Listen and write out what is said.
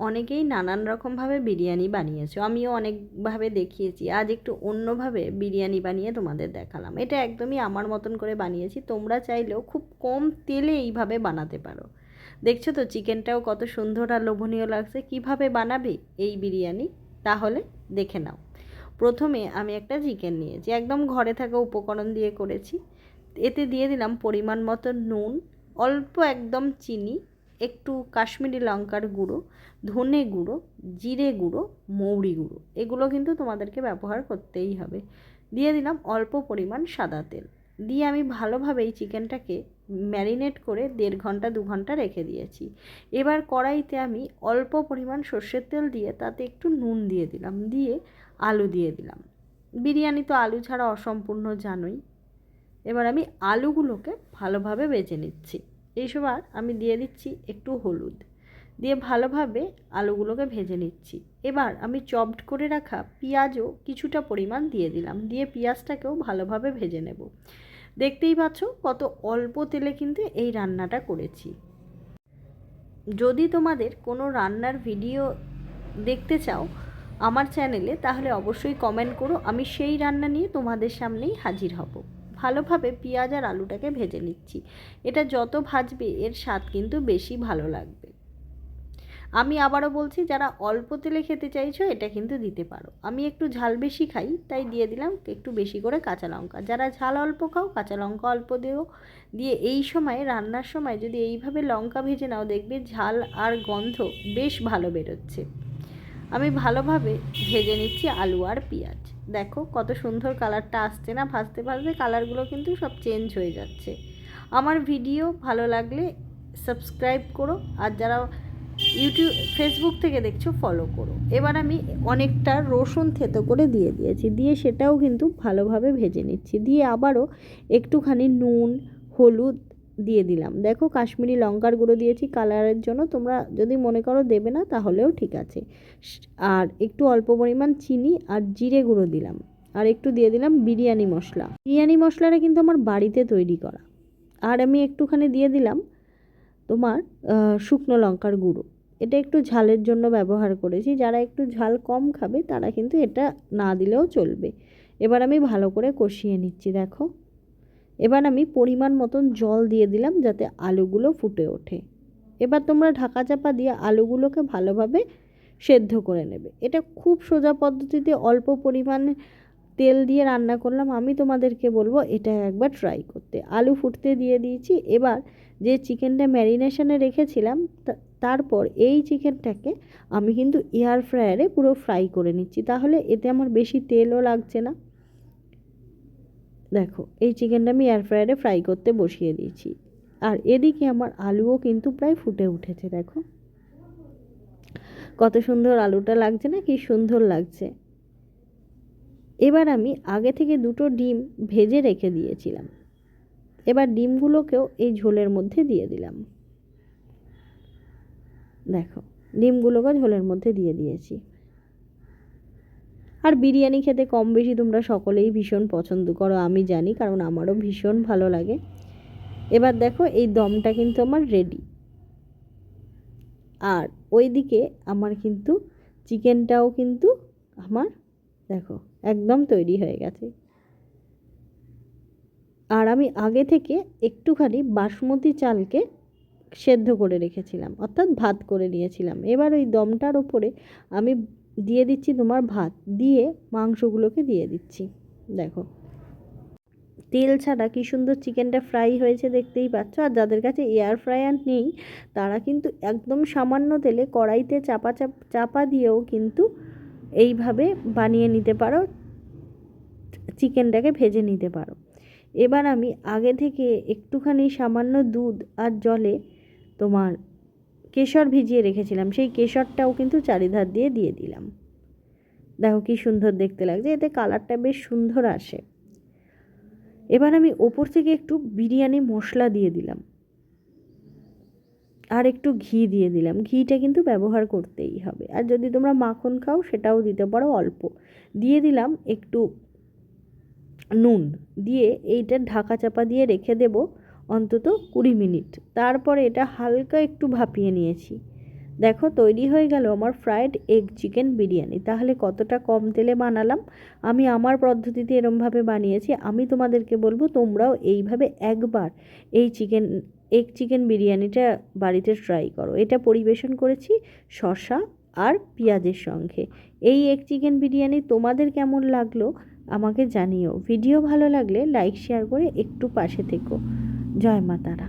অনেকেই নানান রকমভাবে বিরিয়ানি বানিয়েছো, আমিও অনেকভাবে দেখিয়েছি। আজ একটু অন্যভাবে বিরিয়ানি বানিয়ে তোমাদের দেখালাম। এটা একদমই আমার মতন করে বানিয়েছি, তোমরা চাইলেও খুব কম তেলে এইভাবে বানাতে পারো। দেখছো তো চিকেনটাও কত সুন্দর আর লোভনীয় লাগছে। কিভাবে বানাবে এই বিরিয়ানি তাহলে দেখে নাও। প্রথমে আমি একটা চিকেন নিয়েছি, একদম ঘরে থাকা উপকরণ দিয়ে করেছি। এতে দিয়ে দিলাম পরিমাণ মতো নুন, অল্প একদম চিনি, একটু কাশ্মীরি লঙ্কার গুঁড়ো, ধনে গুঁড়ো, জিরে গুঁড়ো, মৌরি গুঁড়ো, এগুলো কিন্তু তোমাদেরকে ব্যবহার করতেই হবে। দিয়ে দিলাম অল্প পরিমাণ সাদা তেল। দিয়ে আমি ভালোভাবে এই চিকেনটাকে ম্যারিনেট করে 1.5 ঘন্টা 2 ঘন্টা রেখে দিয়েছি। এবার কড়াইতে আমি অল্প পরিমাণ সর্ষের তেল দিয়ে তাতে একটু নুন দিয়ে দিলাম, দিয়ে আলু দিয়ে দিলাম। বিরিয়ানি তো আলু ছাড়া অসম্পূর্ণ জানোই। এবার আমি আলুগুলোকে ভালোভাবে ভেজে নিচ্ছি। এই সময় আমি দিয়ে দিচ্ছি একটু হলুদ, দিয়ে ভালোভাবে আলুগুলোকে ভেজে নিচ্ছি। এবার আমি চপড করে রাখা পেঁয়াজও কিছুটা পরিমাণ দিয়ে দিলাম, দিয়ে পেঁয়াজটাকেও ভালোভাবে ভেজে নেব। দেখতেই পাচ্ছ কত অল্প তেলে কিন্তু এই রান্নাটা করেছি। যদি তোমাদের কোনো রান্নার ভিডিও দেখতে চাও আমার চ্যানেলে, তাহলে অবশ্যই কমেন্ট করো, আমি সেই রান্না নিয়ে তোমাদের সামনেই হাজির হব। ভালোভাবে পেঁয়াজ আর আলুটাকে ভেজে নিচ্ছি। এটা যত ভাজবে এর স্বাদ কিন্তু বেশি ভালো লাগবে। আমি আবারও বলছি, যারা অল্প তেলে খেতে চাইছো এটা কিন্তু দিতে পারো। আমি একটু ঝাল বেশি খাই তাই দিয়ে দিলাম একটু বেশি করে কাঁচা লঙ্কা। যারা ঝাল অল্প খাও কাঁচা লঙ্কা অল্প দিও। দিয়ে এই সময় রান্নার সময় যদি এইভাবে লঙ্কা ভেজে নাও, দেখবে ঝাল আর গন্ধ বেশ ভালো বেরোচ্ছে। আমি ভালোভাবে ভেজে নিচ্ছি আলু আর পেঁয়াজ। দেখো কত সুন্দর কালারটা আসছে না, ভাজতে ভাজতে কালারগুলো কিন্তু সব চেঞ্জ হয়ে যাচ্ছে। আমার ভিডিও ভালো লাগলে সাবস্ক্রাইব করো, আর যারা ফেসবুক থেকে দেখছো ফলো করো। এবার আমি অনেকটা রসুন থেতো করে দিয়ে দিয়েছি, দিয়ে সেটাও কিন্তু ভালোভাবে ভেজে নিচ্ছি। দিয়ে আবারও একটুখানি নুন, হলুদ দিয়ে দিলাম। দেখো কাশ্মীরি লঙ্কার গুঁড়ো দিয়েছি কালারের জন্য, তোমরা যদি মনে করো দেবে না তাহলেও ঠিক আছে। আর একটু অল্প পরিমাণ চিনি আর জিরে গুঁড়ো দিলাম, আর একটু দিয়ে দিলাম বিরিয়ানি মশলা। বিরিয়ানি মশলাটা কিন্তু আমার বাড়িতে তৈরি করা। আর আমি একটুখানি দিয়ে দিলাম তোমার শুকনো লঙ্কার গুঁড়ো। এটা একটু ঝালের জন্য ব্যবহার করেছি, যারা একটু ঝাল কম খাবে তারা কিন্তু এটা না দিলেও চলবে। এবার আমি ভালো করে কষিয়ে নিচ্ছি। দেখো এবার আমি পরিমাণ মতন জল দিয়ে দিলাম যাতে আলুগুলো ফুটে ওঠে। এবার তোমরা ঢাকা চাপা দিয়ে আলুগুলোকে ভালোভাবে সেদ্ধ করে নেবে। এটা খুব সোজা পদ্ধতিতে অল্প পরিমাণে তেল দিয়ে রান্না করলাম। আমি তোমাদেরকে বলবো এটা একবার ট্রাই করতে। আলু ফুটতে দিয়ে দিয়েছি। এবার যে চিকেনটা ম্যারিনেশনে রেখেছিলাম তারপর এই চিকেনটাকে আমি কিন্তু এয়ার ফ্রায়ারে পুরো ফ্রাই করে নিচ্ছি, তাহলে এতে আমার বেশি তেলও লাগছে না। দেখো এই চিকেনটা আমি এয়ার ফ্রায়ারে ফ্রাই করতে বসিয়ে দিয়েছি। আর এদিকে আমার আলুও কিন্তু প্রায় ফুটে উঠেছে। দেখো কত সুন্দর আলুটা লাগছে না, কি সুন্দর লাগছে। এবার আমি আগে থেকে 2টো ডিম ভেজে রেখে দিয়েছিলাম, এবার ডিমগুলোকেও এই ঝোলের মধ্যে দিয়ে দিলাম। দেখো ডিমগুলোকে ঝোলের মধ্যে দিয়ে দিয়েছি। আর বিরিয়ানি খেতে কম বেশি তোমরা সকলেই ভীষণ পছন্দ করো আমি জানি, কারণ আমারও ভীষণ ভালো লাগে। এবার দেখো এই দমটা কিন্তু আমার রেডি। আর ওইদিকে আমার কিন্তু চিকেনটাও কিন্তু আমার দেখো একদম তৈরি হয়ে গেছে। আর আমি আগে থেকে একটুখানি বাসমতি চালকে সেদ্ধ করে রেখেছিলাম, অর্থাৎ ভাত করে নিয়েছিলাম। এবার ওই দমটার ওপরে আমি দিয়ে দিচ্ছি তোমার ভাত, দিয়ে মাংসগুলোকে দিয়ে দিচ্ছি। দেখো তেল ছাড়া কী সুন্দর চিকেনটা ফ্রাই হয়েছে দেখতেই পাচ্ছ। আর যাদের কাছে এয়ার ফ্রায়ার নেই তারা কিন্তু একদম সামান্য তেলে কড়াইতে চাপা দিয়েও কিন্তু এইভাবে বানিয়ে নিতে পারো, চিকেনটাকে ভেজে নিতে পারো। এবার আমি আগে থেকে একটুখানি সামান্য দুধ আর জলে তোমার কেশর ভিজিয়ে রেখেছিলাম, সেই কেশরটাও কিন্তু চারিধার দিয়ে দিয়ে দিলাম। দেখো কি সুন্দর দেখতে লাগছে, এতে কালারটা বেশ সুন্দর আসে। এবার আমি ওপর থেকে একটু বিরিয়ানি মশলা দিয়ে দিলাম, আর একটু ঘি দিয়ে দিলাম। ঘিটা কিন্তু ব্যবহার করতেই হবে। আর যদি তোমরা মাখন খাও সেটাও দিতে পারো অল্প। দিয়ে দিলাম একটু নুন, দিয়ে এইটা ঢাকা চাপা দিয়ে রেখে দেব অন্তত 20 মিনিট। তারপরে এটা হালকা একটু ভাপিয়ে নিয়েছি। দেখো তৈরি হয়ে গেল আমার ফ্রায়েড এগ চিকেন বিরিয়ানি। তাহলে কতটা কম তেলে বানালাম, আমি আমার পদ্ধতিতে এরমভাবে বানিয়েছি। আমি তোমাদেরকে বলবো তোমরাও এইভাবে একবার এই এগ চিকেন বিরিয়ানিটা বাড়িতে ট্রাই করো। এটা পরিবেশন করেছি শসা আর পেঁয়াজের সঙ্গে। এই এগ চিকেন বিরিয়ানি তোমাদের কেমন লাগলো আমাকে জানিও। ভিডিও ভালো লাগলে লাইক শেয়ার করে একটু পাশে থেকো। জয় মা তারা।